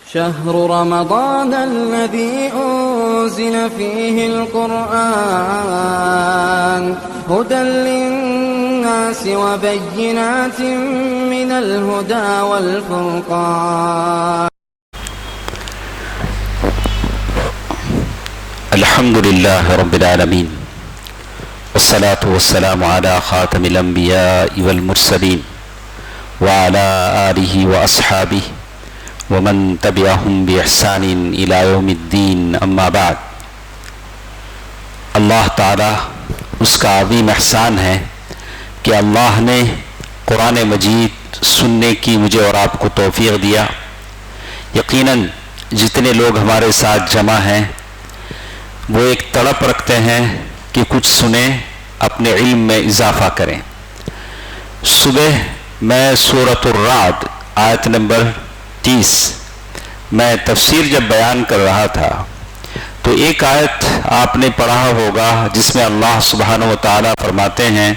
شهر رمضان الذي أنزل فيه القرآن هدى للناس وبينات من الهدى والفرقان. الحمد لله رب العالمين والصلاة والسلام على خاتم الأنبياء والمرسلين وعلى آله وأصحابه ومن تبعهم بإحسان إلى يوم الدين. اما بعد. اللہ تعالیٰ اس کا عظیم احسان ہے کہ اللہ نے قرآن مجید سننے کی مجھے اور آپ کو توفیق دیا. یقیناً جتنے لوگ ہمارے ساتھ جمع ہیں وہ ایک تڑپ رکھتے ہیں کہ کچھ سنیں، اپنے علم میں اضافہ کریں. صبح میں سورۃ الرعد آیت نمبر 30 میں تفسیر جب بیان کر رہا تھا تو ایک آیت آپ نے پڑھا ہوگا جس میں اللہ سبحانہ و تعالیٰ فرماتے ہیں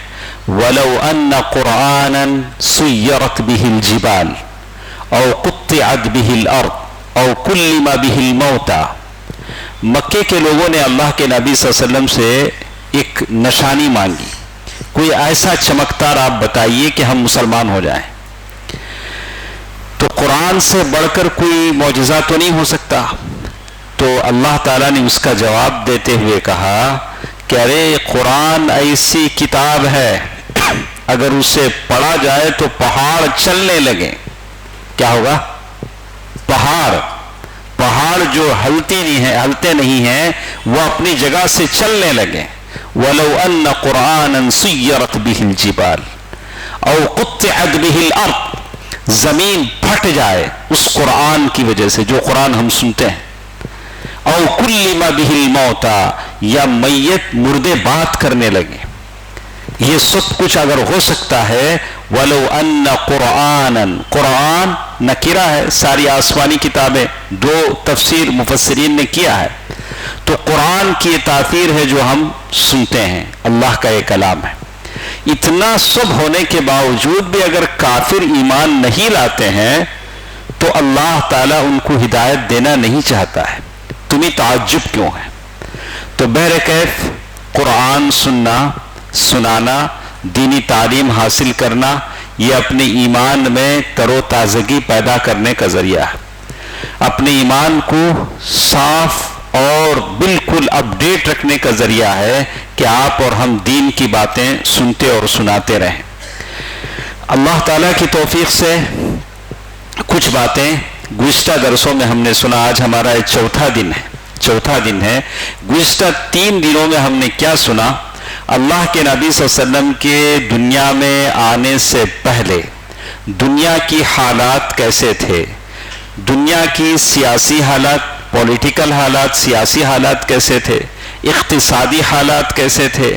وَلَوْ أَنَّ قُرْآنًا سُيِّرَتْ بِهِ الْجِبَالِ أَوْ قُطِّعَتْ بِهِ الْأَرْضُ أَوْ كُلِّمَ بِهِ الْمَوْتَى. مکے کے لوگوں نے اللہ کے نبی صلی اللہ علیہ وسلم سے ایک نشانی مانگی، کوئی ایسا چمکدار آپ بتائیے کہ ہم مسلمان ہو جائیں. تو قرآن سے بڑھ کر کوئی معجزہ تو نہیں ہو سکتا. تو اللہ تعالیٰ نے اس کا جواب دیتے ہوئے کہا کہ ارے قرآن ایسی کتاب ہے اگر اسے پڑھا جائے تو پہاڑ چلنے لگے. کیا ہوگا؟ پہاڑ جو ہلتے نہیں ہیں وہ اپنی جگہ سے چلنے لگے. وَلَوْ أَنَّ قُرْآنًا سُيِّرَتْ بِهِ الْجِبَالِ أَوْ قُطِّعَتْ بِهِ الْأَرْضُ. زمین پھٹ جائے اس قرآن کی وجہ سے جو قرآن ہم سنتے ہیں. او کلم بہ الموتى، یا میت مردے بات کرنے لگے. یہ سب کچھ اگر ہو سکتا ہے ولو ان قرآنا، قرآن نکرہ ہے، ساری آسمانی کتابیں دو تفسیر مفسرین نے کیا ہے. تو قرآن کی یہ تاثیر ہے جو ہم سنتے ہیں، اللہ کا یہ کلام ہے. اتنا سب ہونے کے باوجود بھی اگر کافر ایمان نہیں لاتے ہیں تو اللہ تعالیٰ ان کو ہدایت دینا نہیں چاہتا ہے. تمہیں تعجب کیوں ہے؟ تو بہرکیف قرآن سننا، سنانا، دینی تعلیم حاصل کرنا یہ اپنے ایمان میں تر و تازگی پیدا کرنے کا ذریعہ ہے. اپنے ایمان کو صاف اور بالکل اپڈیٹ رکھنے کا ذریعہ ہے کہ آپ اور ہم دین کی باتیں سنتے اور سناتے رہیں. اللہ تعالیٰ کی توفیق سے کچھ باتیں گزشتہ درسوں میں ہم نے سنا. آج ہمارا یہ چوتھا دن ہے. گزشتہ 3 دنوں میں ہم نے کیا سنا؟ اللہ کے نبی صلی اللہ علیہ وسلم کے دنیا میں آنے سے پہلے دنیا کی حالات کیسے تھے، دنیا کی سیاسی حالات، پولیٹیکل حالات، سیاسی حالات کیسے تھے، اقتصادی حالات کیسے تھے،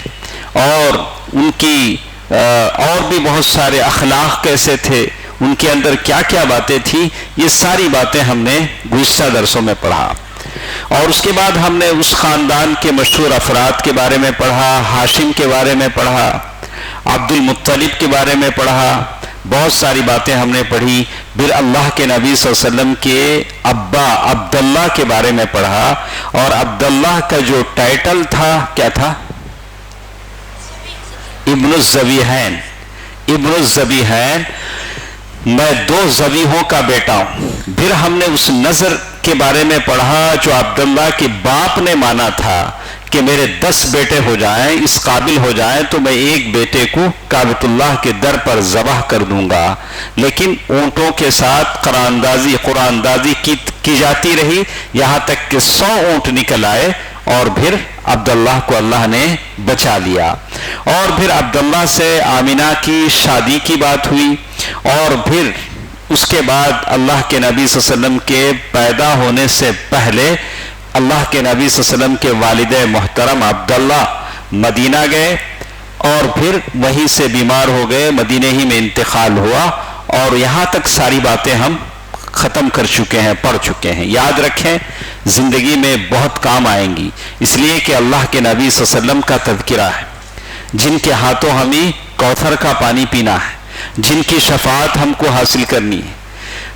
اور ان کی اور بھی بہت سارے اخلاق کیسے تھے، ان کے اندر کیا کیا باتیں تھیں. یہ ساری باتیں ہم نے گزشتہ درسوں میں پڑھا. اور اس کے بعد ہم نے اس خاندان کے مشہور افراد کے بارے میں پڑھا، ہاشم کے بارے میں پڑھا، عبد المطلب کے بارے میں پڑھا. بہت ساری باتیں ہم نے پڑھی. پھر اللہ کے نبی صلی اللہ علیہ وسلم کے ابا عبداللہ کے بارے میں پڑھا. اور عبداللہ کا جو ٹائٹل تھا کیا تھا؟ ابن الذبیحین. میں 2 ذبیحوں کا بیٹا ہوں. پھر ہم نے اس نظر کے بارے میں پڑھا جو عبداللہ کے باپ نے مانا تھا کہ میرے 10 بیٹے ہو جائیں، اس قابل ہو جائیں تو میں ایک بیٹے کو کعبۃ اللہ کے در پر ذبح کر دوں گا. لیکن اونٹوں کے ساتھ قراندازی کی جاتی رہی یہاں تک کہ 100 اونٹ نکل آئے اور پھر عبداللہ کو اللہ نے بچا لیا. اور پھر عبداللہ سے آمینہ کی شادی کی بات ہوئی. اور پھر اس کے بعد اللہ کے نبی صلی اللہ علیہ وسلم کے پیدا ہونے سے پہلے اللہ کے نبی صلی اللہ علیہ وسلم کے والد محترم عبداللہ مدینہ گئے اور پھر وہیں سے بیمار ہو گئے، مدینہ ہی میں انتقال ہوا. اور یہاں تک ساری باتیں ہم ختم کر چکے ہیں، پڑھ چکے ہیں. یاد رکھیں زندگی میں بہت کام آئیں گی، اس لیے کہ اللہ کے نبی صلی اللہ علیہ وسلم کا تذکرہ ہے، جن کے ہاتھوں ہمیں کوثر کا پانی پینا ہے، جن کی شفاعت ہم کو حاصل کرنی ہے.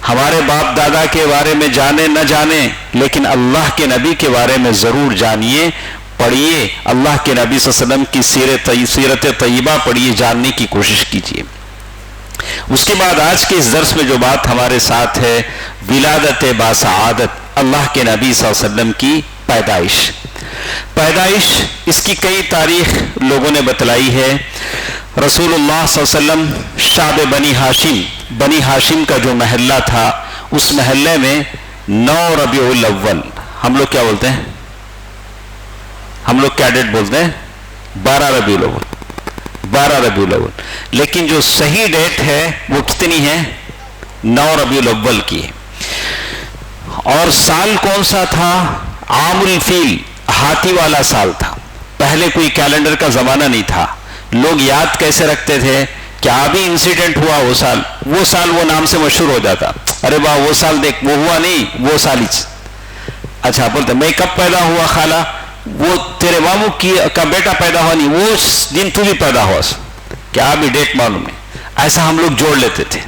ہمارے باپ دادا کے بارے میں جانے نہ جانے، لیکن اللہ کے نبی کے بارے میں ضرور جانیے، پڑھیے، اللہ کے نبی صلی اللہ علیہ وسلم کی سیرت طیبہ پڑھیے، جاننے کی کوشش کیجیے۔ اس کے بعد آج کے اس درس میں جو بات ہمارے ساتھ ہے، ولادت باسعادت، اللہ کے نبی صلی اللہ علیہ وسلم کی پیدائش، اس کی کئی تاریخ لوگوں نے بتلائی ہے۔ رسول اللہ صلی اللہ علیہ وسلم شعب بنی ہاشم کا جو محلہ تھا، اس محلے میں 9 ربیع الاول، ہم لوگ کیا بولتے ہیں؟ ہم لوگ کیا ڈیٹ بولتے ہیں؟ 12 ربیع الاول، لیکن جو صحیح ڈیٹ ہے وہ کتنی ہے؟ 9 ربیع الاول کی ہے۔ اور سال کون سا تھا؟ عام الفیل، ہاتھی والا سال تھا۔ پہلے کوئی کیلنڈر کا زمانہ نہیں تھا، لوگ یاد کیسے رکھتے تھے؟ کیا بھی انسیڈنٹ ہوا وہ سال وہ نام سے مشہور ہو جاتا، ارے واہ وہ سال دیکھ، وہ ہوا نہیں، وہ سال ہی اچھا بولتے میں کب پیدا ہوا خالہ، وہ تیرے ماموں کا بیٹا پیدا ہوا نہیں، وہ دن تو بھی پیدا ہوا، کیا بھی ڈیٹ معلوم ہے، ایسا ہم لوگ جوڑ لیتے تھے۔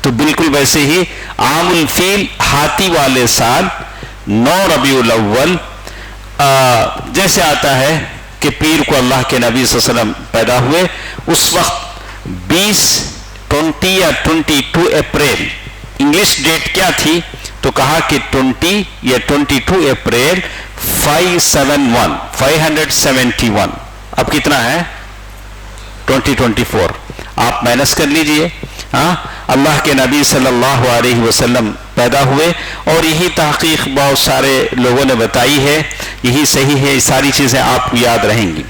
تو بالکل ویسے ہی عام الفیل، ہاتھی والے سال 9 ربیع الاول، جیسے آتا ہے کہ پیر کو اللہ کے نبی صلی اللہ علیہ وسلم پیدا ہوئے، اس وقت 20 یا 22 اپریل، انگلش ڈیٹ کیا تھی تو کہا کہ 20 یا 22 اپریل 571، اب کتنا ہے؟ 2024، آپ مائنس کر لیجئے۔ اللہ کے نبی صلی اللہ علیہ وسلم پیدا ہوئے، اور یہی تحقیق بہت سارے لوگوں نے بتائی ہے، یہی صحیح ہے، یہ ساری چیزیں آپ کو یاد رہیں گی۔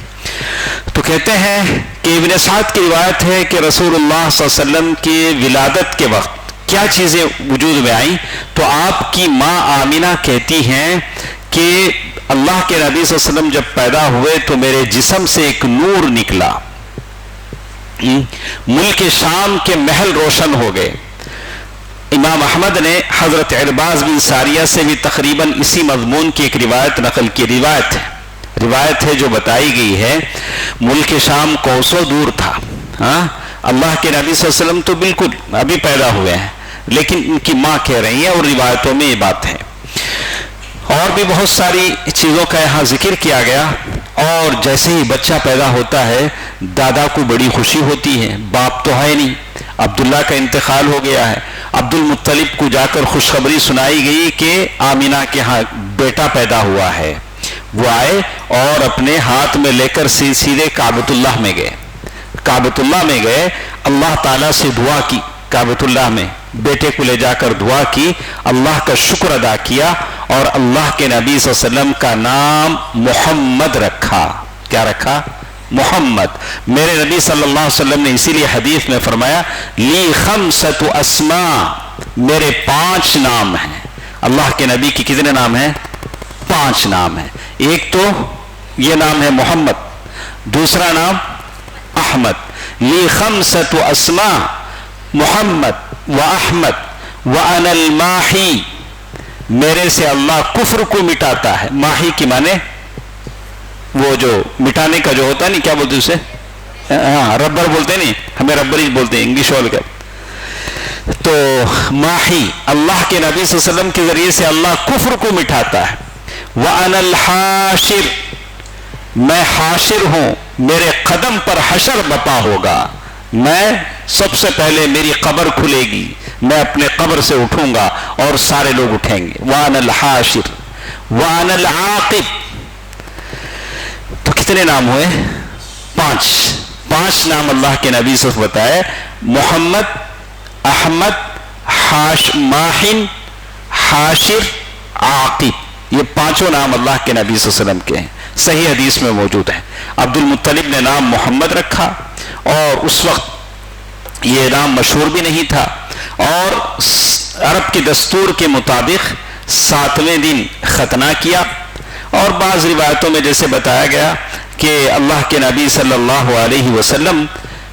تو کہتے ہیں کہ ابن سعد کی روایت ہے کہ رسول اللہ صلی اللہ علیہ وسلم کی ولادت کے وقت کیا چیزیں وجود میں آئیں، تو آپ کی ماں آمینہ کہتی ہیں کہ اللہ کے نبی صلی اللہ علیہ وسلم جب پیدا ہوئے تو میرے جسم سے ایک نور نکلا، ملک شام کے محل روشن ہو گئے۔ امام احمد نے حضرت عرباض بن ساریہ سے بھی تقریباً اسی مضمون کی ایک روایت نقل کی، روایت ہے جو بتائی گئی ہے، ملک شام کوسوں دور تھا، اللہ کے نبی صلی اللہ علیہ وسلم تو بالکل ابھی پیدا ہوئے ہیں، لیکن ان کی ماں کہہ رہی ہیں، اور روایتوں میں یہ بات ہے۔ اور بھی بہت ساری چیزوں کا یہاں ذکر کیا گیا، اور جیسے ہی بچہ پیدا ہوتا ہے دادا کو بڑی خوشی ہوتی ہے، باپ تو ہے نہیں، عبداللہ کا انتقال ہو گیا ہے، عبد المطلب کو جا کر خوشخبری سنائی گئی کہ آمینہ کے ہاں بیٹا پیدا ہوا ہے۔ وہ آئے اور اپنے ہاتھ میں لے کر سیدھے کعبۃ اللہ میں گئے، اللہ تعالیٰ سے دعا کی، کعبۃ اللہ میں بیٹے کو لے جا کر دعا کی، اللہ کا شکر ادا کیا، اور اللہ کے نبی صلی اللہ علیہ وسلم کا نام محمد رکھا۔ کیا رکھا؟ محمد۔ میرے نبی صلی اللہ علیہ وسلم نے اسی لیے حدیث میں فرمایا لی خمسۃ اسماء، میرے 5 نام ہیں۔ اللہ کے نبی کی کتنے نام ہیں؟ 5 نام ہیں۔ ایک تو یہ نام ہے محمد، دوسرا نام احمد۔ لی خمسۃ اسماء محمد و احمد وانا الماحی، میرے سے اللہ کفر کو مٹاتا ہے۔ ماحی کی معنی وہ جو مٹانے کا جو ہوتا ہے نہیں، کیا بولتے اسے؟ ربر بولتے نہیں، ہمیں ربر ہی بولتے ہیں انگلش والے کا۔ تو ماحی، اللہ کے نبی صلی اللہ علیہ وسلم کے ذریعے سے اللہ کفر کو مٹاتا ہے۔ وَأَنَا الْحَاشِرُ، میں حاشر ہوں، میرے قدم پر حشر بپا ہوگا، میں سب سے پہلے میری قبر کھلے گی، میں اپنے قبر سے اٹھوں گا اور سارے لوگ اٹھیں گے۔ وَأَنَا الْحَاشِرُ وَأَنَا الْعَاقِبُ، تو کتنے نام ہوئے؟ 5 نام اللہ کے نبی سے بتائے، محمد، احمد، ماحن، حاشر، عاقب، یہ 5 نام اللہ کے نبی صلی اللہ علیہ وسلم کے ہیں، صحیح حدیث میں موجود ہیں۔ عبد المطلب نے نام محمد رکھا، اور اس وقت یہ نام مشہور بھی نہیں تھا، اور عرب کے دستور کے مطابق 7ویں دن ختنہ کیا، اور بعض روایتوں میں جیسے بتایا گیا کہ اللہ کے نبی صلی اللہ علیہ وسلم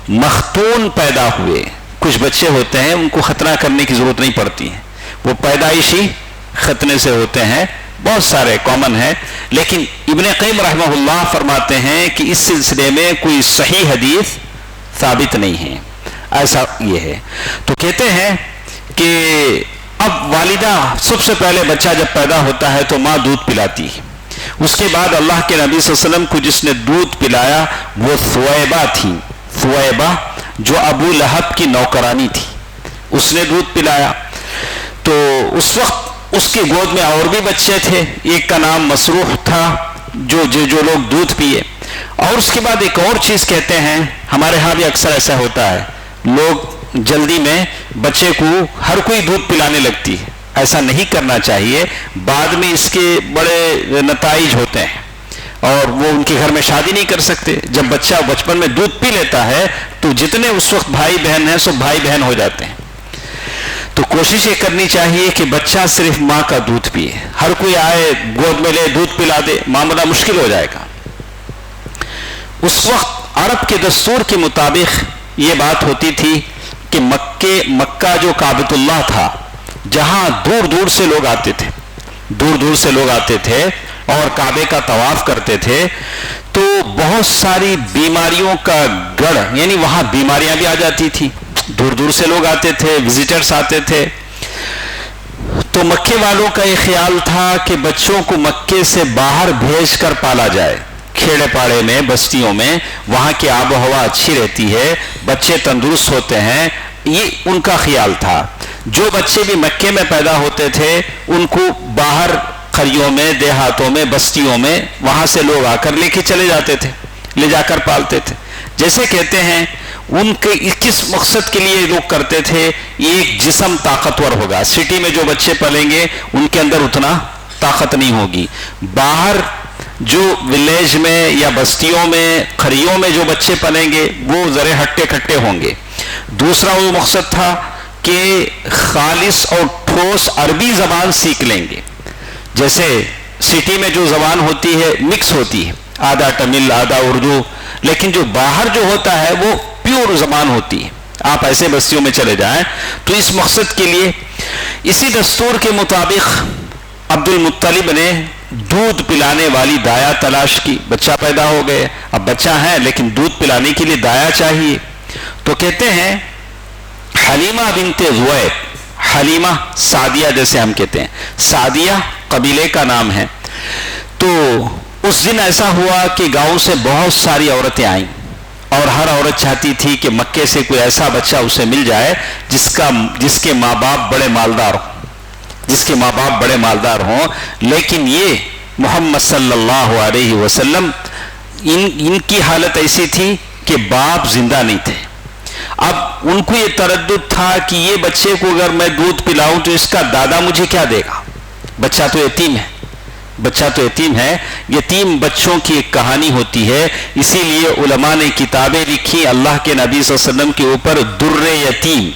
مختون پیدا ہوئے۔ کچھ بچے ہوتے ہیں ان کو ختنہ کرنے کی ضرورت نہیں پڑتی ہے، وہ پیدائشی ختنے سے ہوتے ہیں، بہت سارے کامن ہیں، لیکن ابن قیم رحمہ اللہ فرماتے ہیں کہ اس سلسلے میں کوئی صحیح حدیث ثابت نہیں ہے، ایسا یہ ہے۔ تو کہتے ہیں کہ اب والدہ سب سے پہلے بچہ جب پیدا ہوتا ہے تو ماں دودھ پلاتی ہے. اس کے بعد اللہ کے نبی صلی اللہ علیہ وسلم کو جس نے دودھ پلایا وہ ثویبہ تھی. ثویبہ جو ابو لہب کی نوکرانی تھی, اس نے دودھ پلایا. تو اس وقت اس کی گود میں اور بھی بچے تھے, ایک کا نام مسروح تھا, جو لوگ دودھ پیے. اور اس کے بعد ایک اور چیز کہتے ہیں, ہمارے ہاں بھی اکثر ایسا ہوتا ہے, لوگ جلدی میں بچے کو ہر کوئی دودھ پلانے لگتی ہے. ایسا نہیں کرنا چاہیے, بعد میں اس کے بڑے نتائج ہوتے ہیں اور وہ ان کے گھر میں شادی نہیں کر سکتے. جب بچہ بچپن میں دودھ پی لیتا ہے تو جتنے اس وقت بھائی بہن ہیں سب بھائی بہن ہو جاتے ہیں. تو کوشش یہ کرنی چاہیے کہ بچہ صرف ماں کا دودھ پیے. ہر کوئی آئے گود میں لے دودھ پلا دے, معاملہ مشکل ہو جائے گا. اس وقت عرب کے دستور کے مطابق یہ بات ہوتی تھی کہ مکہ جو کعبۃ اللہ تھا, جہاں دور دور سے لوگ آتے تھے, دور دور سے لوگ آتے تھے اور کعبے کا طواف کرتے تھے, تو بہت ساری بیماریوں کا گڑھ, یعنی وہاں بیماریاں بھی آ جاتی تھی. دور دور سے لوگ آتے تھے, وزیٹرز آتے تھے. تو مکے والوں کا یہ خیال تھا کہ بچوں کو مکے سے باہر بھیج کر پالا جائے, کھیڑے پاڑے میں, بستیوں میں, وہاں کی آب و ہوا اچھی رہتی ہے, بچے تندرست ہوتے ہیں, یہ ان کا خیال تھا. جو بچے بھی مکے میں پیدا ہوتے تھے ان کو باہر قریوں میں, دیہاتوں میں, بستیوں میں, وہاں سے لوگ آ کر لے کے چلے جاتے تھے, لے جا کر پالتے تھے. جیسے کہتے ہیں ان کے کس مقصد کے لیے لوگ کرتے تھے, ایک جسم طاقتور ہوگا. سٹی میں جو بچے پلیں گے ان کے اندر اتنا طاقت نہیں ہوگی, باہر جو ولیج میں یا بستیوں میں, قریوں میں جو بچے پلیں گے وہ ذرے ہٹے کھٹے ہوں گے. دوسرا وہ مقصد تھا کہ خالص اور ٹھوس عربی زبان سیکھ لیں گے. جیسے سٹی میں جو زبان ہوتی ہے مکس ہوتی ہے, آدھا تمل آدھا اردو, لیکن جو باہر جو ہوتا ہے وہ پیور زبان ہوتی ہے. آپ ایسے بستیوں میں چلے جائیں. تو اس مقصد کے لیے اسی دستور کے مطابق عبد المطلب نے دودھ پلانے والی دایا تلاش کی. بچہ پیدا ہو گئے, اب بچہ ہے لیکن دودھ پلانے کے لیے دایا چاہیے. تو کہتے ہیں حلیمہ بنت ذویب, حلیمہ سعدیہ جیسے ہم کہتے ہیں, سعدیہ قبیلے کا نام ہے. تو اس دن ایسا ہوا کہ گاؤں سے بہت ساری عورتیں آئیں اور ہر عورت چاہتی تھی کہ مکے سے کوئی ایسا بچہ اسے مل جائے جس کے ماں باپ بڑے مالدار ہوں, جس کے ماں باپ بڑے مالدار ہوں. لیکن یہ محمد صلی اللہ علیہ وسلم ان کی حالت ایسی تھی کہ باپ زندہ نہیں تھے. اب ان کو یہ تردد تھا کہ یہ بچے کو اگر میں دودھ پلاؤں تو اس کا دادا مجھے کیا دے گا, بچہ تو یتیم ہے, بچہ تو یتیم ہے. یتیم بچوں کی ایک کہانی ہوتی ہے, اسی لیے علماء نے کتابیں لکھی اللہ کے نبی صلی اللہ علیہ وسلم کے اوپر, در یتیم,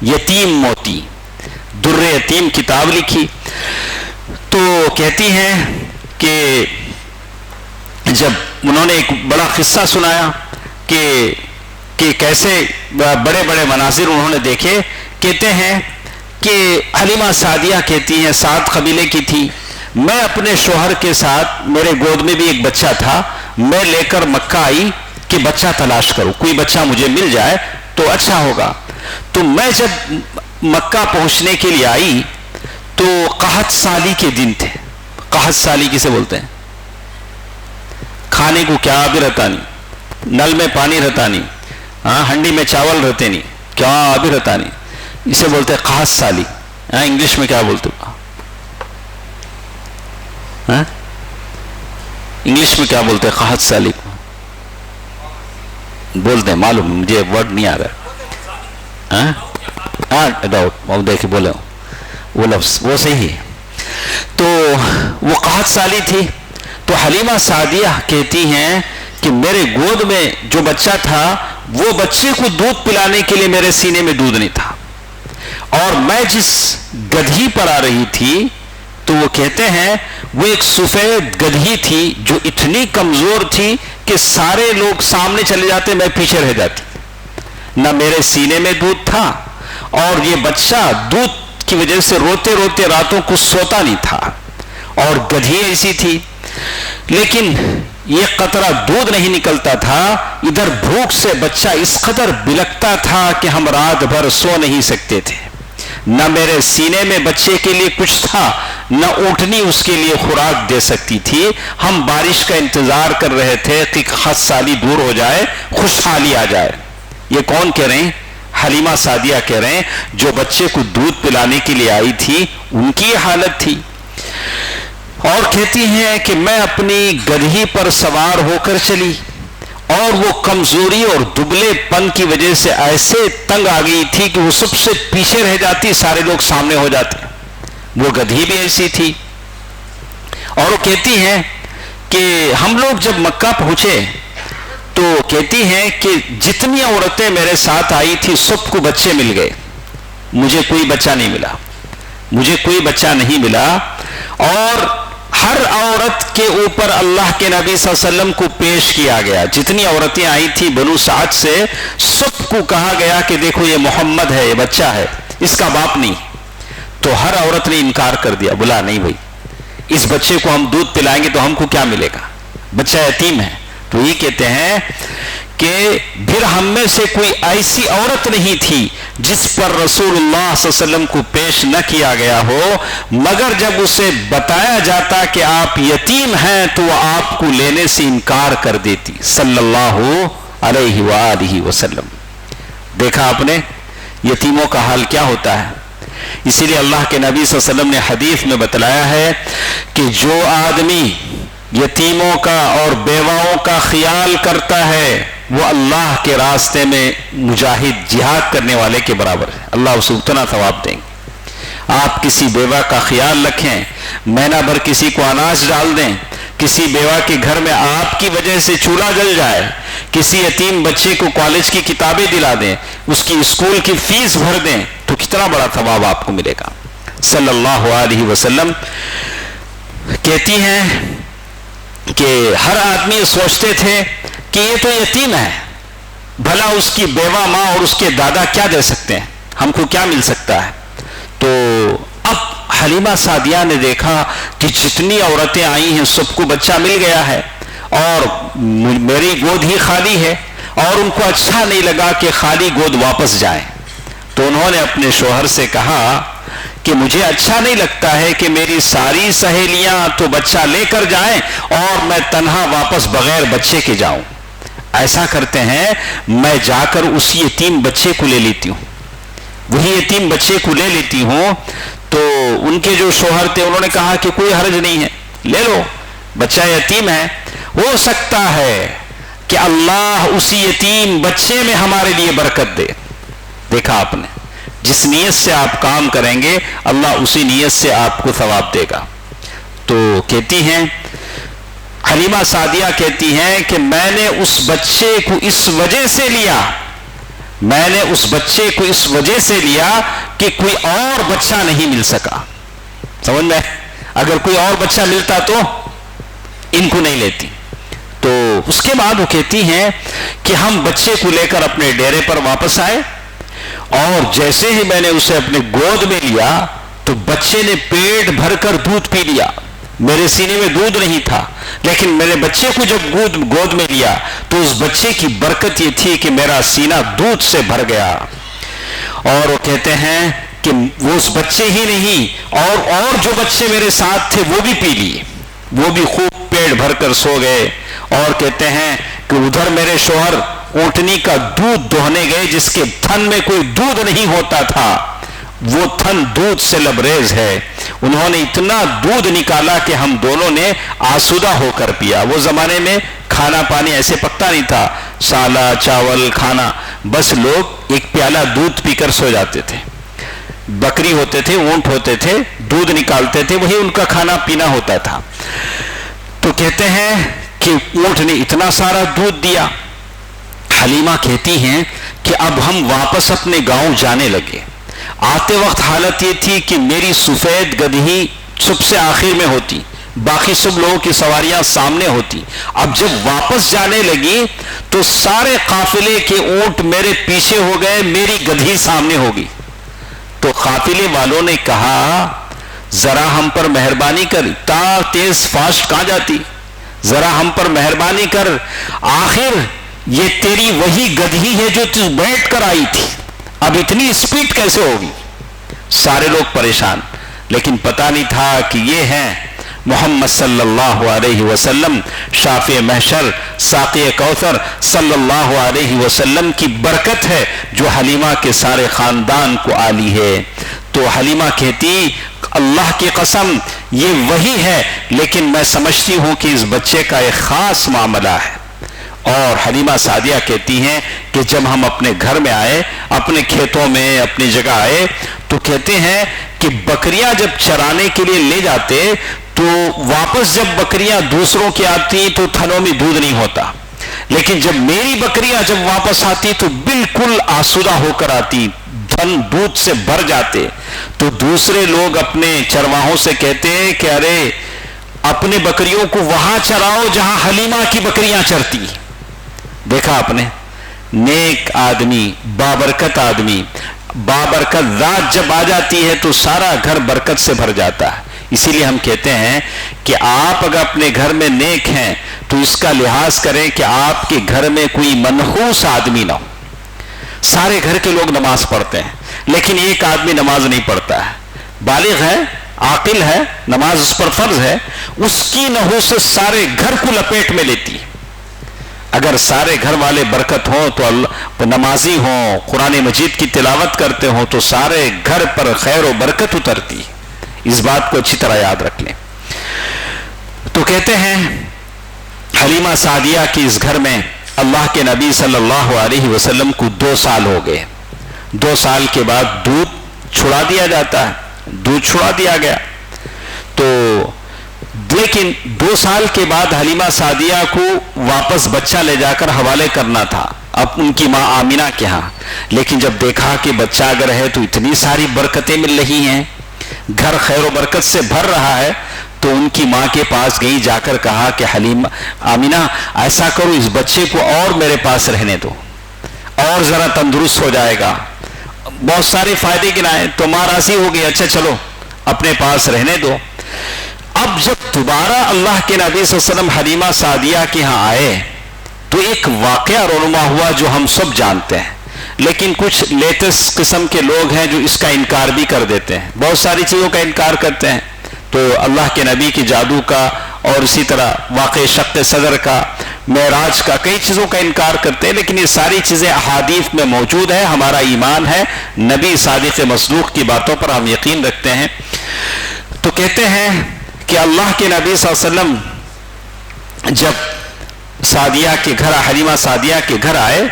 یتیم موتی, در یتیم کتاب لکھی. تو کہتی ہیں کہ جب انہوں نے ایک بڑا قصہ سنایا کہ کیسے بڑے بڑے مناظر انہوں نے دیکھے. کہتے ہیں کہ حلیمہ سعدیہ کہتی ہیں سعد قبیلے کی تھی, میں اپنے شوہر کے ساتھ, میرے گود میں بھی ایک بچہ تھا, میں لے کر مکہ آئی کہ بچہ تلاش کروں, کوئی بچہ مجھے مل جائے تو اچھا ہوگا. تو میں جب مکہ پہنچنے کے لیے آئی تو قحط سالی کے دن تھے. قحط سالی کسے بولتے ہیں؟ کھانے کو کیا بھی رہتا نہیں, نل میں پانی رہتا نہیں, ہنڈی میں چاول رہتے نہیں, کیا بھی رہتا نہیں, اسے بولتے ہیں قحط سالی. انگلش میں کیا بولتے ہو, انگلش میں کیا بولتے ہیں قحط سالی کو؟ بولتے ہیں, معلوم مجھے ورڈ نہیں آ رہا. ڈاؤٹ دیکھیں بولے وہ لفظ وہ صحیح ہے. تو وہ قحط سالی تھی. تو حلیمہ سعدیہ کہتی ہیں کہ میرے گود میں جو بچہ تھا وہ بچے کو دودھ پلانے کے لیے میرے سینے میں دودھ نہیں تھا, اور میں جس گدھی پر آ رہی تھی تو وہ کہتے ہیں وہ ایک سفید گدھی تھی جو اتنی کمزور تھی کہ سارے لوگ سامنے چلے جاتے, میں پیچھے رہ جاتی. نہ میرے سینے میں دودھ تھا اور یہ بچہ دودھ کی وجہ سے روتے روتے راتوں کو سوتا نہیں تھا, اور گدھی ایسی تھی. لیکن یہ قطرہ دودھ نہیں نکلتا تھا. ادھر بھوک سے بچہ اس قدر بلکتا تھا کہ ہم رات بھر سو نہیں سکتے تھے. نہ میرے سینے میں بچے کے لیے کچھ تھا، نہ اونٹنی اس کے لیے خوراک دے سکتی تھی۔ ہم بارش کا انتظار کر رہے تھے کہ خط سالی دور ہو جائے، خوشحالی آ جائے۔ یہ کون کہہ رہے ہیں؟ حلیمہ سعدیہ کہہ رہے ہیں، جو بچے کو دودھ پلانے کے لیے آئی تھی ان کی یہ حالت تھی۔ اور کہتی ہیں کہ میں اپنی گدھی پر سوار ہو کر چلی، اور وہ کمزوری اور دبلے پن کی وجہ سے ایسے تنگ آ گئی تھی کہ وہ سب سے پیچھے رہ جاتی، سارے لوگ سامنے ہو جاتے۔ وہ گدھی بھی ایسی تھی۔ اور وہ کہتی ہیں کہ ہم لوگ جب مکہ پہنچے تو کہتی ہیں کہ جتنی عورتیں میرے ساتھ آئی تھی سب کو بچے مل گئے، مجھے کوئی بچہ نہیں ملا، مجھے کوئی بچہ نہیں ملا۔ اور ہر عورت کے اوپر اللہ کے نبی صلی اللہ علیہ وسلم کو پیش کیا گیا، جتنی عورتیں آئی تھی بنو سعد سے سب کو کہا گیا کہ دیکھو یہ محمد ہے، یہ بچہ ہے، اس کا باپ نہیں۔ تو ہر عورت نے انکار کر دیا، بولا نہیں بھائی، اس بچے کو ہم دودھ پلائیں گے تو ہم کو کیا ملے گا، بچہ یتیم ہے۔ تو یہ کہتے ہیں کہ پھر ہم میں سے کوئی ایسی عورت نہیں تھی جس پر رسول اللہ صلی اللہ علیہ وسلم کو پیش نہ کیا گیا ہو، مگر جب اسے بتایا جاتا کہ آپ یتیم ہیں تو وہ آپ کو لینے سے انکار کر دیتی، صلی اللہ علیہ وآلہ وسلم۔ دیکھا آپ نے یتیموں کا حال کیا ہوتا ہے۔ اسی لیے اللہ کے نبی صلی اللہ علیہ وسلم نے حدیث میں بتلایا ہے کہ جو آدمی یتیموں کا اور بیواؤں کا خیال کرتا ہے وہ اللہ کے راستے میں مجاہد جہاد کرنے والے کے برابر ہے، اللہ اسے اتنا ثواب دیں گے۔ آپ کسی بیوہ کا خیال رکھیں، مہینہ بھر کسی کو اناج ڈال دیں، کسی بیوہ کے گھر میں آپ کی وجہ سے چولہا جل جائے، کسی یتیم بچے کو کالج کی کتابیں دلا دیں، اس کی اسکول کی فیس بھر دیں، تو کتنا بڑا ثواب آپ کو ملے گا۔ صلی اللہ علیہ وسلم کہتی ہیں کہ ہر آدمی سوچتے تھے کہ یہ تو یتیم ہے، بھلا اس کی بیوہ ماں اور اس کے دادا کیا دے سکتے ہیں، ہم کو کیا مل سکتا ہے۔ تو اب حلیمہ سعدیہ نے دیکھا کہ جتنی عورتیں آئی ہیں سب کو بچہ مل گیا ہے اور میری گود ہی خالی ہے، اور ان کو اچھا نہیں لگا کہ خالی گود واپس جائیں۔ تو انہوں نے اپنے شوہر سے کہا کہ مجھے اچھا نہیں لگتا ہے کہ میری ساری سہیلیاں تو بچہ لے کر جائیں اور میں تنہا واپس بغیر بچے کے جاؤں۔ ایسا کرتے ہیں میں جا کر اسی یتیم بچے کو لے لیتی ہوں، وہی یتیم بچے کو لے لیتی ہوں۔ تو ان کے جو شوہر تھے انہوں نے کہا کہ کوئی حرج نہیں ہے، لے لو، بچہ یتیم ہے، ہو سکتا ہے کہ اللہ اسی یتیم بچے میں ہمارے لیے برکت دے۔ دیکھا آپ نے، جس نیت سے آپ کام کریں گے اللہ اسی نیت سے آپ کو ثواب دے گا۔ تو کہتی ہیں حلیمہ سعدیہ کہتی ہیں کہ میں نے اس بچے کو اس وجہ سے لیا، میں نے اس بچے کو اس وجہ سے لیا کہ کوئی اور بچہ نہیں مل سکا۔ سمجھ میں؟ اگر کوئی اور بچہ ملتا تو ان کو نہیں لیتی۔ تو اس کے بعد وہ کہتی ہیں کہ ہم بچے کو لے کر اپنے ڈیرے پر واپس آئے، اور جیسے ہی میں نے اسے اپنے گود میں لیا تو بچے نے پیٹ بھر کر دودھ پی لیا۔ میرے سینے میں دودھ نہیں تھا، لیکن میرے بچے کو جب گود میں لیا تو اس بچے کی برکت یہ تھی کہ میرا سینہ دودھ سے بھر گیا۔ اور وہ کہتے ہیں کہ وہ اس بچے ہی نہیں اور جو بچے میرے ساتھ تھے وہ بھی پی لیے، وہ بھی خوب پیٹ بھر کر سو گئے۔ اور کہتے ہیں کہ ادھر میرے شوہر اونٹنی کا دودھ دوہنے گئے جس کے تھن میں کوئی دودھ نہیں ہوتا تھا، وہ تھن دودھ سے لبریز ہے۔ انہوں نے اتنا دودھ نکالا کہ ہم دونوں نے آسودہ ہو کر پیا۔ وہ زمانے میں کھانا پانی ایسے پکتا نہیں تھا، سالا چاول کھانا، بس لوگ ایک پیالہ دودھ پی کر سو جاتے تھے۔ بکری ہوتے تھے، اونٹ ہوتے تھے، دودھ نکالتے تھے، وہی ان کا کھانا پینا ہوتا تھا۔ تو کہتے ہیں کہ اونٹ نے اتنا سارا دودھ دیا۔ حلیمہ کہتی ہیں کہ اب ہم واپس اپنے گاؤں جانے لگے۔ آتے وقت حالت یہ تھی کہ میری سفید گدھی سب سے آخر میں ہوتی، باقی سب لوگوں کی سواریاں سامنے ہوتی۔ اب جب واپس جانے لگی تو سارے قافلے کے اونٹ میرے پیچھے ہو گئے، میری گدھی سامنے ہوگی۔ تو قافلے والوں نے کہا ذرا ہم پر مہربانی کر، تا تیز فاسٹ کہاں جاتی، ذرا ہم پر مہربانی کر، آخر یہ تیری وہی گدھی ہے جو تو بیٹھ کر آئی تھی، اب اتنی سپیڈ کیسے ہوگی؟ سارے لوگ پریشان، لیکن پتہ نہیں تھا کہ یہ ہیں محمد صلی اللہ علیہ وسلم، شافع محشر، ساقی کوثر صلی اللہ علیہ وسلم کی برکت ہے جو حلیمہ کے سارے خاندان کو آلی ہے۔ تو حلیمہ کہتی اللہ کی قسم یہ وہی ہے، لیکن میں سمجھتی ہوں کہ اس بچے کا ایک خاص معاملہ ہے۔ اور حلیمہ سعدیہ کہتی ہیں کہ جب ہم اپنے گھر میں آئے، اپنے کھیتوں میں اپنی جگہ آئے، تو کہتے ہیں کہ بکریاں جب چرانے کے لیے لے جاتے تو واپس جب بکریاں دوسروں کی آتی تو تھنوں میں دودھ نہیں ہوتا، لیکن جب میری بکریاں جب واپس آتی تو بالکل آسودہ ہو کر آتی، دھن دودھ سے بھر جاتے۔ تو دوسرے لوگ اپنے چرواہوں سے کہتے ہیں کہ ارے اپنے بکریوں کو وہاں چراؤ جہاں حلیمہ کی بکریاں چرتی۔ دیکھا آپ نے، نیک آدمی، بابرکت آدمی، بابرکت ذات جب آ جاتی ہے تو سارا گھر برکت سے بھر جاتا ہے۔ اسی لیے ہم کہتے ہیں کہ آپ اگر اپنے گھر میں نیک ہیں تو اس کا لحاظ کریں کہ آپ کے گھر میں کوئی منحوس آدمی نہ ہو۔ سارے گھر کے لوگ نماز پڑھتے ہیں لیکن ایک آدمی نماز نہیں پڑھتا ہے، بالغ ہے، عاقل ہے، نماز اس پر فرض ہے، اس کی نحوست سارے گھر کو لپیٹ میں لیتی ہے۔ اگر سارے گھر والے برکت ہوں تو اللہ نمازی ہوں، قرآن مجید کی تلاوت کرتے ہوں تو سارے گھر پر خیر و برکت اترتی ہے۔ اس بات کو اچھی طرح یاد رکھ لیں۔ تو کہتے ہیں حلیمہ سعدیہ کی اس گھر میں اللہ کے نبی صلی اللہ علیہ وسلم کو 2 سال ہو گئے۔ 2 سال کے بعد دودھ چھڑا دیا جاتا ہے، دودھ چھڑا دیا گیا۔ تو لیکن 2 سال کے بعد حلیمہ سعدیہ کو واپس بچہ لے جا کر حوالے کرنا تھا اب ان کی ماں آمینہ کے ہاں، لیکن جب دیکھا کہ بچہ اگر ہے تو اتنی ساری برکتیں مل رہی ہیں، گھر خیر و برکت سے بھر رہا ہے، تو ان کی ماں کے پاس گئی، جا کر کہا کہ حلیمہ آمینہ ایسا کرو اس بچے کو اور میرے پاس رہنے دو، اور ذرا تندرست ہو جائے گا، بہت سارے فائدے گنائے۔ تو ماں راضی ہو گئی، اچھا چلو اپنے پاس رہنے دو۔ اب جب دوبارہ اللہ کے نبی صلی اللہ علیہ وسلم حلیمہ سعدیہ کے ہاں آئے تو ایک واقعہ رونما ہوا جو ہم سب جانتے ہیں، لیکن کچھ لیٹسٹ قسم کے لوگ ہیں جو اس کا انکار بھی کر دیتے ہیں، بہت ساری چیزوں کا انکار کرتے ہیں۔ تو اللہ کے نبی کی جادو کا اور اسی طرح واقع شق صدر کا، معراج کا، کئی چیزوں کا انکار کرتے ہیں، لیکن یہ ساری چیزیں احادیث میں موجود ہیں۔ ہمارا ایمان ہے نبی صادق مصدوق کی باتوں پر ہم یقین رکھتے ہیں۔ تو کہتے ہیں کہ اللہ کے نبی صلی اللہ علیہ وسلم جب سعدیہ کے گھر، حلیمہ سعدیہ کے گھر آئے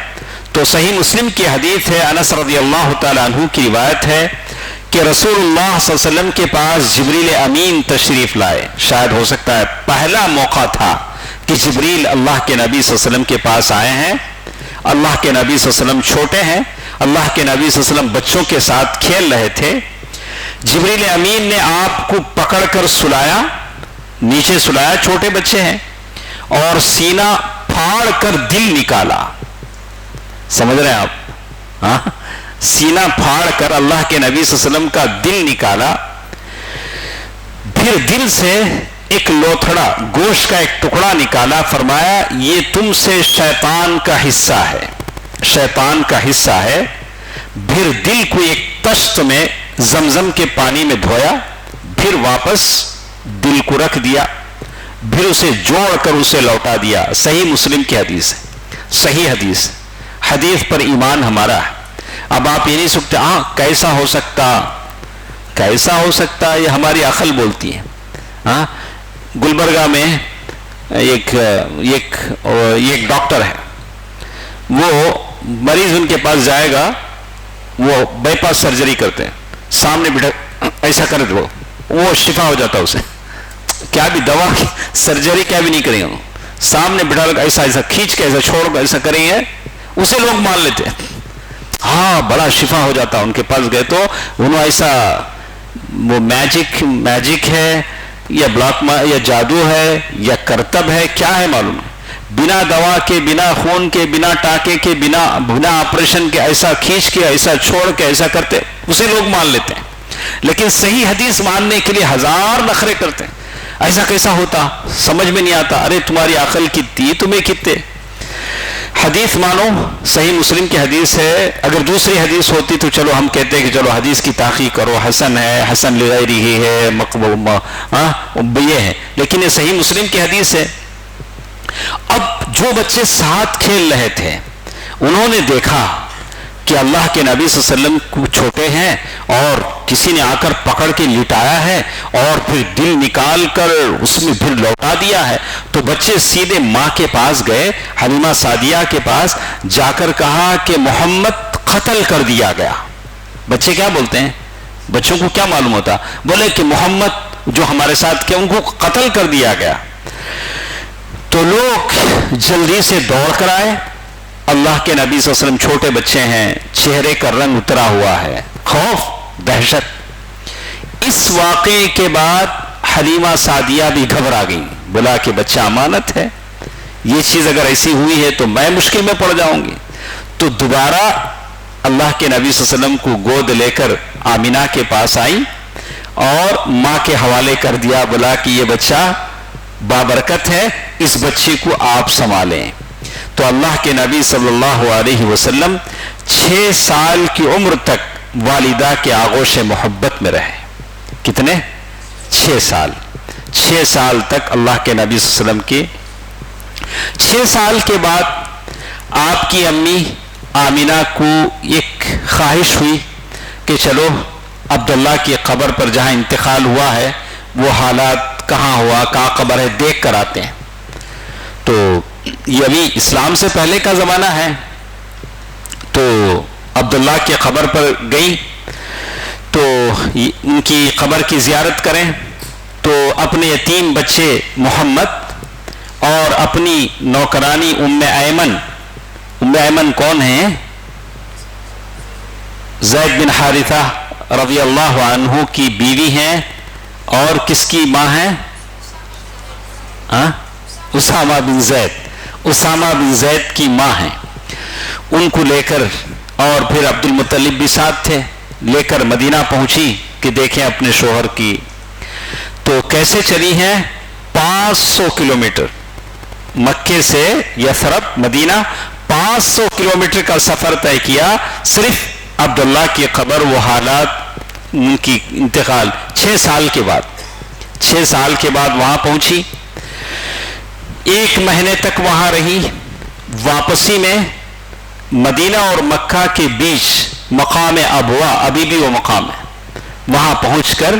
تو صحیح مسلم کی حدیث ہے، انس رضی اللہ تعالیٰ عنہ کی روایت ہے کہ رسول اللہ صلی اللہ علیہ وسلم کے پاس جبریل امین تشریف لائے۔ شاید ہو سکتا ہے پہلا موقع تھا کہ جبریل اللہ کے نبی صلی اللہ علیہ وسلم کے پاس آئے ہیں۔ اللہ کے نبی صلی اللہ علیہ وسلم چھوٹے ہیں، اللہ کے نبی صلی اللہ علیہ وسلم بچوں کے ساتھ کھیل رہے تھے۔ جبریل امین نے آپ کو پکڑ کر سلایا، نیچے سلایا، چھوٹے بچے ہیں، اور سینہ پھاڑ کر دل نکالا۔ سمجھ رہے ہیں آپ؟ ہاں، سینہ پھاڑ کر اللہ کے نبی صلی اللہ علیہ وسلم کا دل نکالا، پھر دل سے ایک لوتھڑا گوشت کا ایک ٹکڑا نکالا، فرمایا یہ تم سے شیطان کا حصہ ہے، شیطان کا حصہ ہے۔ پھر دل کو ایک تشت میں زمزم کے پانی میں دھویا، پھر واپس دل کو رکھ دیا، پھر اسے جوڑ کر اسے لوٹا دیا۔ صحیح مسلم کی حدیث ہے، صحیح حدیث، حدیث پر ایمان ہمارا ہے۔ اب آپ یہ نہیں سکتے ہاں کیسا ہو سکتا، کیسا ہو سکتا، یہ ہماری عقل بولتی ہے۔ ہاں، گلبرگہ میں ایک ڈاکٹر ہے، وہ مریض ان کے پاس جائے گا، وہ بائی پاس سرجری کرتے ہیں، سامنے بٹھا ایسا کر دو، وہ شفا ہو جاتا اسے، کیا بھی دوا کی سرجری کیا بھی نہیں کریں گے، سامنے بٹھا کر ایسا ایسا کھینچ کے ایسا چھوڑ کر ایسا کریں گے، اسے لوگ مان لیتے ہیں، ہاں بڑا شفا ہو جاتا۔ ان کے پاس گئے تو انہوں ایسا، وہ میجک ہے یا یا جادو ہے یا کرتب ہے، کیا ہے معلوم، بنا دوا کے، بنا خون کے، بنا ٹانکے کے، بنا آپریشن کے ایسا کھینچ کے ایسا چھوڑ کے ایسا کرتے، اسے لوگ مان لیتے ہیں۔ لیکن صحیح حدیث ماننے کے لیے ہزار نخرے کرتے ہیں، ایسا کیسا ہوتا، سمجھ میں نہیں آتا، ارے تمہاری عقل کتنی، تمہیں کتنے۔ حدیث مانو، صحیح مسلم کی حدیث ہے. اگر دوسری حدیث ہوتی تو چلو ہم کہتے ہیں کہ چلو حدیث کی تحقیق کرو، حسن ہے، حسن لغیری ہی ہے، یہ ہے، لیکن یہ صحیح مسلم کی حدیث ہے. اب جو بچے ساتھ کھیل رہے تھے انہوں نے دیکھا کہ اللہ کے نبی صلی اللہ علیہ وسلم چھوٹے ہیں اور کسی نے آ کر پکڑ کے لٹایا ہے اور پھر دل نکال کر اس میں پھر لوٹا دیا ہے. تو بچے سیدھے ماں کے پاس گئے، حلیمہ سعدیہ کے پاس جا کر کہا کہ محمد قتل کر دیا گیا. بچے کیا بولتے ہیں؟ بچوں کو کیا معلوم ہوتا؟ بولے کہ محمد جو ہمارے ساتھ کیا ان کو قتل کر دیا گیا. تو لوگ جلدی سے دوڑ کر آئے. اللہ کے نبی صلی اللہ علیہ وسلم چھوٹے بچے ہیں، چہرے کا رنگ اترا ہوا ہے، خوف، دہشت. اس واقعے کے بعد حلیمہ سعدیہ بھی گھبرا گئی، بولا کہ بچہ امانت ہے، یہ چیز اگر ایسی ہوئی ہے تو میں مشکل میں پڑ جاؤں گی. تو دوبارہ اللہ کے نبی صلی اللہ علیہ وسلم کو گود لے کر آمینہ کے پاس آئی اور ماں کے حوالے کر دیا، بولا کہ یہ بچہ بابرکت ہے، اس بچے کو آپ سنبھالیں. تو اللہ کے نبی صلی اللہ علیہ وسلم 6 سال کی عمر تک والدہ کے آغوش محبت میں رہے. کتنے؟ 6 سال. 6 سال تک اللہ کے نبی صلی اللہ علیہ وسلم کی. 6 سال کے بعد آپ کی امی آمینہ کو ایک خواہش ہوئی کہ چلو عبداللہ کی قبر پر جہاں انتقال ہوا ہے وہ حالات کہاں ہوا، کہاں قبر ہے، دیکھ کر آتے ہیں. تو یہ ابھی اسلام سے پہلے کا زمانہ ہے. تو عبداللہ کی قبر پر گئی تو ان کی قبر کی زیارت کریں. تو اپنے یتیم بچے محمد اور اپنی نوکرانی ام ایمن کون ہیں؟ زید بن حارثہ رضی اللہ عنہ کی بیوی ہیں اور کس کی ماں ہیں؟ اسامہ بن زید کی ماں ہیں. ان کو لے کر، اور پھر عبد المطلب بھی ساتھ تھے، لے کر مدینہ پہنچی کہ دیکھیں اپنے شوہر کی. تو کیسے چلی ہیں؟ 500 کلومیٹر مکے سے یثرب مدینہ 500 کلومیٹر کا سفر طے کیا صرف عبداللہ کی قبر، وہ حالات، ان کی انتقال 6 سال کے بعد. 6 سال کے بعد وہاں پہنچی، 1 مہینے تک وہاں رہی. واپسی میں مدینہ اور مکہ کے بیچ مقام ابوا، ابھی بھی وہ مقام ہے، وہاں پہنچ کر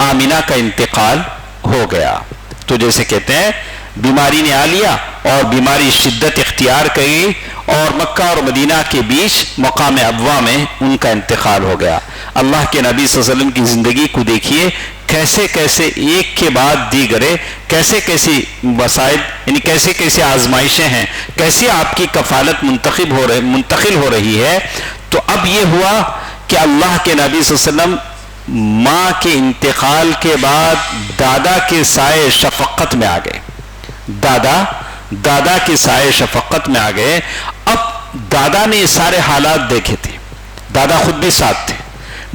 آمینہ کا انتقال ہو گیا. تو جیسے کہتے ہیں بیماری نے آ لیا اور بیماری شدت اختیار کری اور مکہ اور مدینہ کے بیچ مقام ابوا میں ان کا انتقال ہو گیا. اللہ کے نبی صلی اللہ علیہ وسلم کی زندگی کو دیکھیے، کیسے کیسے ایک کے بعد دیگرے، کیسے کیسی وسائل، یعنی کیسے کیسے آزمائشیں ہیں، کیسے آپ کی کفالت منتقل ہو رہی ہے. تو اب یہ ہوا کہ اللہ کے نبی صلی اللہ علیہ وسلم ماں کے انتقال کے بعد دادا کے سائے شفقت میں آ گئے. دادا کے سائے شفقت میں آ گئے. اب دادا نے یہ سارے حالات دیکھے تھے، دادا خود بھی ساتھ تھے،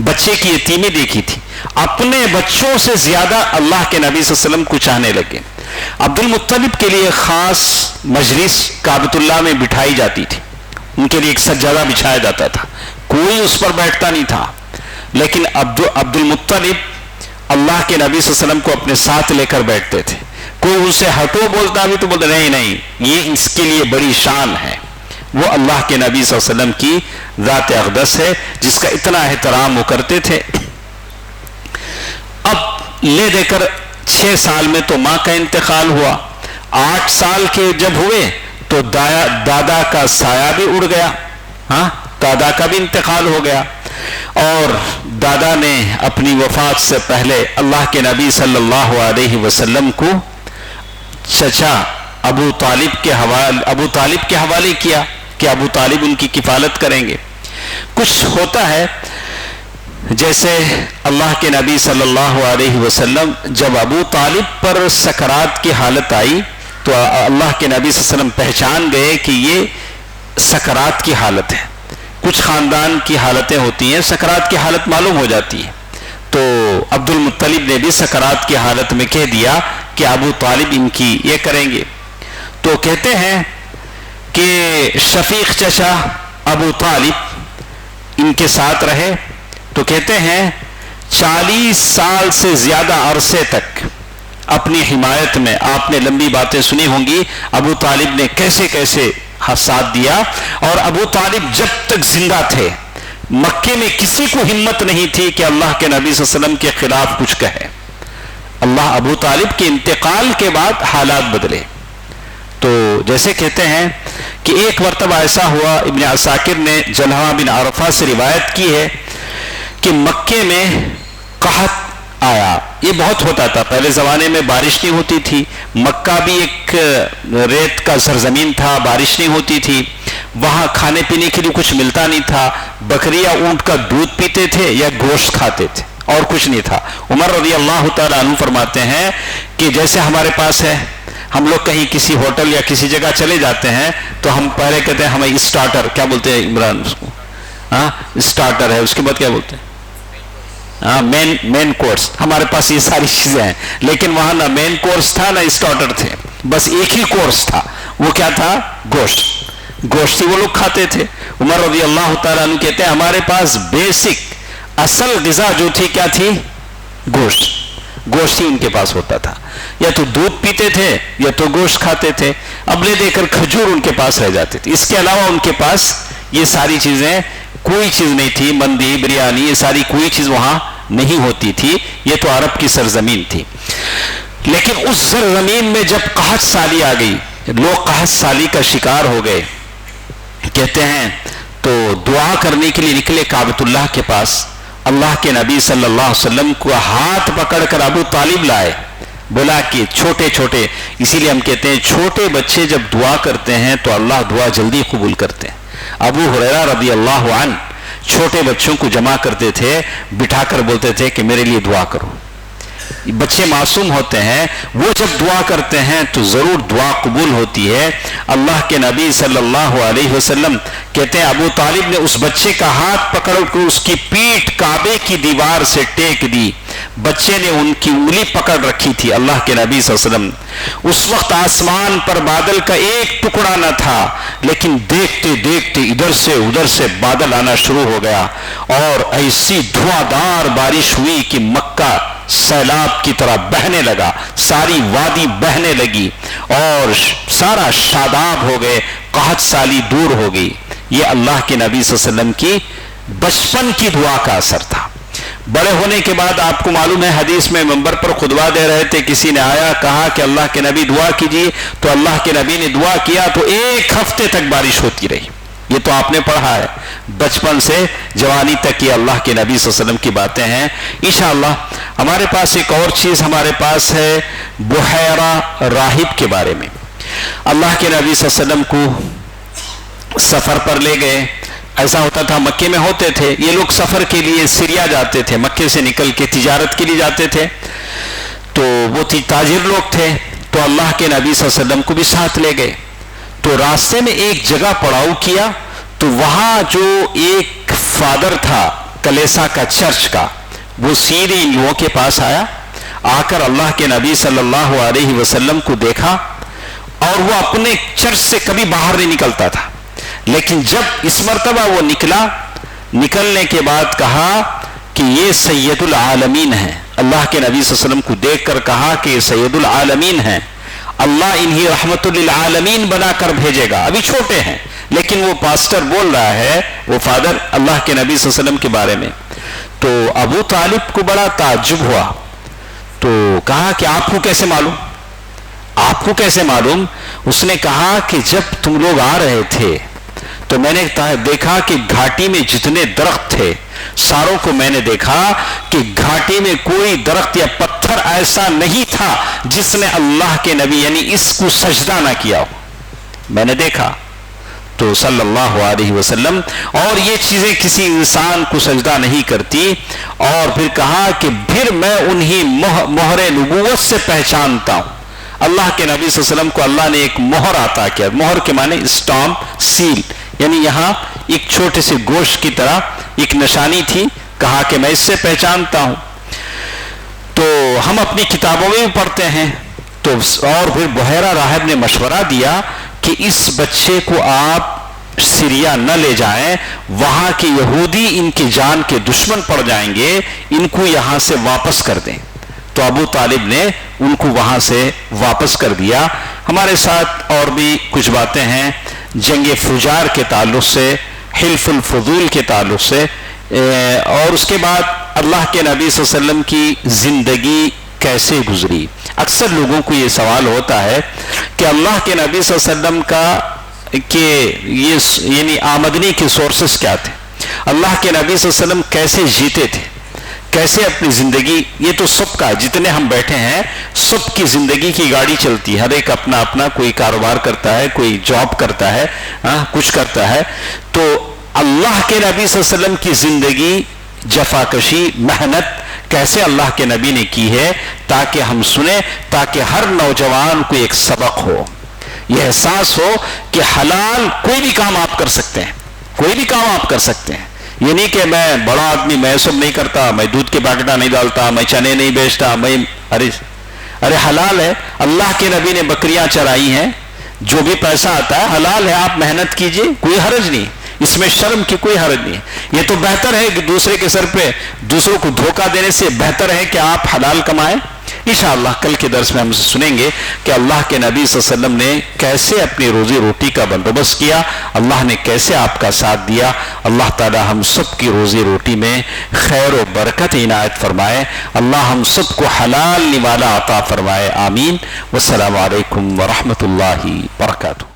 بچے کی یتیمی دیکھی تھی، اپنے بچوں سے زیادہ اللہ کے نبی صلی اللہ علیہ وسلم کو چاہنے لگے. عبد المطلب کے لیے خاص مجلس کعبۃ اللہ میں بٹھائی جاتی تھی، ان کے لیے ایک سجادہ بچھایا جاتا تھا، کوئی اس پر بیٹھتا نہیں تھا. لیکن عبد المطلب اللہ کے نبی صلی اللہ علیہ وسلم کو اپنے ساتھ لے کر بیٹھتے تھے. کوئی ان سے ہٹو بولتا بھی تو بولتے نہیں، یہ اس کے لیے بڑی شان ہے، وہ اللہ کے نبی صلی اللہ علیہ وسلم کی ذات اقدس ہے جس کا اتنا احترام وہ کرتے تھے. اب لے دے کر 6 سال میں تو ماں کا انتقال ہوا. 8 سال کے جب ہوئے تو دادا کا سایہ بھی اڑ گیا، دادا کا بھی انتقال ہو گیا. اور دادا نے اپنی وفات سے پہلے اللہ کے نبی صلی اللہ علیہ وسلم کو چچا ابو طالب کے حوالے کیا کہ ابو طالب ان کی کفالت کریں گے. کچھ ہوتا ہے جیسے اللہ کے نبی صلی اللہ علیہ وسلم جب ابو طالب پر سکرات کی حالت آئی تو اللہ کے نبی صلی اللہ علیہ وسلم پہچان گئے کہ یہ سکرات کی حالت ہے. کچھ خاندان کی حالتیں ہوتی ہیں، سکرات کی حالت معلوم ہو جاتی ہے. تو عبد المطلب نے بھی سکرات کی حالت میں کہہ دیا کہ ابو طالب ان کی یہ کریں گے. تو کہتے ہیں کہ شفیق چچا ابو طالب ان کے ساتھ رہے، تو کہتے ہیں 40 سال سے زیادہ عرصے تک اپنی حمایت میں، آپ نے لمبی باتیں سنی ہوں گی ابو طالب نے کیسے کیسے ساتھ دیا. اور ابو طالب جب تک زندہ تھے مکے میں کسی کو ہمت نہیں تھی کہ اللہ کے نبی صلی اللہ علیہ وسلم کے خلاف کچھ کہے. اللہ ابو طالب کے انتقال کے بعد حالات بدلے. تو جیسے کہتے ہیں کہ ایک مرتبہ ایسا ہوا، ابن عساکر نے جلحہ بن عرفہ سے روایت کی ہے کہ مکے میں قحط آیا. یہ بہت ہوتا تھا پہلے زمانے میں، بارش نہیں ہوتی تھی. مکہ بھی ایک ریت کا سرزمین تھا، بارش نہیں ہوتی تھی. وہاں کھانے پینے کے لیے کچھ ملتا نہیں تھا. بکری یا اونٹ کا دودھ پیتے تھے یا گوشت کھاتے تھے، اور کچھ نہیں تھا. عمر رضی اللہ تعالیٰ عنہ فرماتے ہیں کہ جیسے ہمارے پاس ہے، ہم لوگ کہیں کسی ہوٹل یا کسی جگہ چلے جاتے ہیں تو ہم پہلے کہتے ہیں ہمیں اسٹارٹر، کیا بولتے ہیں عمران اس کو؟ اسٹارٹر ہے، اس کے بعد کیا بولتے ہیں؟ Main course. ہمارے پاس یہ ساری چیزیں ہیں، لیکن وہاں نہ مین کورس تھا نہ اسٹارٹر تھے، بس ایک ہی کورس تھا. وہ کیا تھا؟ گوشت ہی وہ لوگ کھاتے تھے. عمر رضی اللہ تعالیٰ عنہ کہتے ہیں ہمارے پاس بیسک اصل غذا جو تھی کیا تھی؟ گوشت ہی ان کے پاس ہوتا تھا. یا تو دودھ پیتے تھے یا تو گوشت کھاتے تھے. اب لے دے کر کھجور ان کے پاس رہ جاتے تھے. اس کے علاوہ ان کے پاس یہ ساری چیزیں کوئی چیز نہیں تھی. مندی، بریانی، یہ ساری کوئی چیز وہاں نہیں ہوتی تھی. یہ تو عرب کی سرزمین تھی. لیکن اس سرزمین میں جب قحط سالی آ گئی، لوگ قحط سالی کا شکار ہو گئے، کہتے ہیں تو دعا کرنے کے لیے نکلے کعبۃ اللہ کے پاس. اللہ کے نبی صلی اللہ علیہ وسلم کو ہاتھ پکڑ کر ابو طالب لائے. بولا کہ چھوٹے چھوٹے، اسی لیے ہم کہتے ہیں چھوٹے بچے جب دعا کرتے ہیں تو اللہ دعا جلدی قبول کرتے ہیں. ابو ہریرہ رضی اللہ عنہ چھوٹے بچوں کو جمع کرتے تھے، بٹھا کر بولتے تھے کہ میرے لیے دعا کرو. بچے معصوم ہوتے ہیں، وہ جب دعا کرتے ہیں تو ضرور دعا قبول ہوتی ہے. اللہ کے نبی صلی اللہ علیہ وسلم کہتے ہیں ابو طالب نے اس بچے کا ہاتھ پکڑ کر اس کی پیٹھ کعبے کی دیوار سے ٹیک دی. بچے نے ان کی انگلی پکڑ رکھی تھی. اللہ کے نبی صلی اللہ علیہ وسلم اس وقت آسمان پر بادل کا ایک ٹکڑا نہ تھا، لیکن دیکھتے دیکھتے ادھر سے ادھر سے بادل آنا شروع ہو گیا اور ایسی دھواں دار بارش ہوئی کہ مکہ سیلاب کی طرح بہنے لگا، ساری وادی بہنے لگی اور سارا شاداب ہو گئے. قحط سالی دور ہو گئی. یہ اللہ کے نبی صلی اللہ علیہ وسلم کی بچپن کی دعا کا اثر تھا. بڑے ہونے کے بعد آپ کو معلوم ہے حدیث میں منبر پر خطبہ دے رہے تھے، کسی نے آیا کہا کہ اللہ کے نبی دعا کیجیے، تو اللہ کے نبی نے دعا کیا تو 1 ہفتے تک بارش ہوتی رہی. یہ تو آپ نے پڑھا ہے. بچپن سے جوانی تک یہ اللہ کے نبی صلی اللہ علیہ وسلم کی باتیں ہیں. انشاءاللہ ہمارے پاس ایک اور چیز ہمارے پاس ہے بحیرہ راہب کے بارے میں. اللہ کے نبی صلی اللہ علیہ وسلم کو سفر پر لے گئے. ایسا ہوتا تھا، مکے میں ہوتے تھے یہ لوگ سفر کے لیے سریا جاتے تھے، مکے سے نکل کے تجارت کے لیے جاتے تھے. تو وہ تاجر لوگ تھے، تو اللہ کے نبی صلی اللہ علیہ وسلم کو بھی ساتھ لے گئے. تو راستے میں ایک جگہ پڑاؤ کیا، تو وہاں جو ایک فادر تھا کلیسا کا، چرچ کا، وہ سیدھے ان لوگوں کے پاس آیا. آ کر اللہ کے نبی صلی اللہ علیہ وسلم کو دیکھا، اور وہ اپنے چرچ سے کبھی باہر نہیں نکلتا تھا. لیکن جب اس مرتبہ وہ نکلا، نکلنے کے بعد کہا کہ یہ سید العالمین ہیں. اللہ کے نبی صلی اللہ علیہ وسلم کو دیکھ کر کہا کہ یہ سید العالمین ہیں، اللہ انہی رحمت للعالمین بنا کر بھیجے گا. ابھی چھوٹے ہیں لیکن وہ پاسٹر بول رہا ہے، وہ فادر اللہ کے نبی صلی اللہ علیہ وسلم کے بارے میں. تو ابو طالب کو بڑا تعجب ہوا. تو کہا کہ آپ کو کیسے معلوم؟ آپ کو کیسے معلوم؟ اس نے کہا کہ جب تم لوگ آ رہے تھے تو میں نے دیکھا کہ گھاٹی میں جتنے درخت تھے ساروں کو میں نے دیکھا کہ گھاٹی میں کوئی درخت یا پتھر ایسا نہیں تھا جس نے اللہ کے نبی یعنی اس کو سجدہ نہ کیا ہو. میں نے دیکھا تو صلی اللہ علیہ وسلم، اور یہ چیزیں کسی انسان کو سجدہ نہیں کرتی. اور پھر کہا کہ پھر میں انہی مہر نبوت سے پہچانتا ہوں. اللہ کے نبی صلی اللہ علیہ وسلم کو اللہ نے ایک مہر عطا کیا. مہر کے معنی اسٹامپ، سیل، یعنی یہاں ایک چھوٹے سے گوشت کی طرح ایک نشانی تھی. کہا کہ میں اس سے پہچانتا ہوں. تو ہم اپنی کتابوں میں بھی پڑھتے ہیں. تو اور پھر بحیرہ راہب نے مشورہ دیا کہ اس بچے کو آپ سیریا نہ لے جائیں، وہاں کے یہودی ان کی جان کے دشمن پڑ جائیں گے، ان کو یہاں سے واپس کر دیں۔ تو ابو طالب نے ان کو وہاں سے واپس کر دیا۔ ہمارے ساتھ اور بھی کچھ باتیں ہیں جنگ فجار کے تعلق سے، حلف الفضول کے تعلق سے، اور اس کے بعد اللہ کے نبی صلی اللہ علیہ وسلم کی زندگی کیسے گزری۔ اکثر لوگوں کو یہ سوال ہوتا ہے کہ اللہ کے نبی صلی اللہ علیہ وسلم کا یہ یعنی آمدنی کے سورسز کیا تھے، اللہ کے نبی صلی اللہ علیہ وسلم کیسے جیتے تھے، کیسے اپنی زندگی، یہ تو سب کا جتنے ہم بیٹھے ہیں سب کی زندگی کی گاڑی چلتی ہے، ہر ایک اپنا اپنا، کوئی کاروبار کرتا ہے، کوئی جاب کرتا ہے، کچھ کرتا ہے۔ تو اللہ کے نبی صلی اللہ علیہ وسلم کی زندگی، جفاکشی، محنت کیسے اللہ کے نبی نے کی ہے، تاکہ ہم سنیں، تاکہ ہر نوجوان کو ایک سبق ہو، یہ احساس ہو کہ حلال کوئی بھی کام آپ کر سکتے ہیں، کوئی بھی کام آپ کر سکتے ہیں۔ یہ نہیں کہ میں بڑا آدمی، میں سب نہیں کرتا، میں دودھ کے پیکٹاں نہیں ڈالتا، میں چنے نہیں بیچتا، میں ارے حلال ہے، اللہ کے نبی نے بکریاں چرائی ہیں، جو بھی پیسہ آتا ہے حلال ہے، آپ محنت کیجئے، کوئی حرج نہیں، اس میں شرم کی کوئی حرج نہیں۔ یہ تو بہتر ہے کہ دوسرے کے سر پہ دوسروں کو دھوکہ دینے سے بہتر ہے کہ آپ حلال کمائیں۔ انشاءاللہ کل کے درس میں ہم سنیں گے کہ اللہ کے نبی صلی اللہ علیہ وسلم نے کیسے اپنی روزی روٹی کا بندوبست کیا، اللہ نے کیسے آپ کا ساتھ دیا۔ اللہ تعالی ہم سب کی روزی روٹی میں خیر و برکت عنایت فرمائے، اللہ ہم سب کو حلال نوالا عطا فرمائے، آمین۔ والسلام علیکم ورحمۃ اللہ وبرکاتہ۔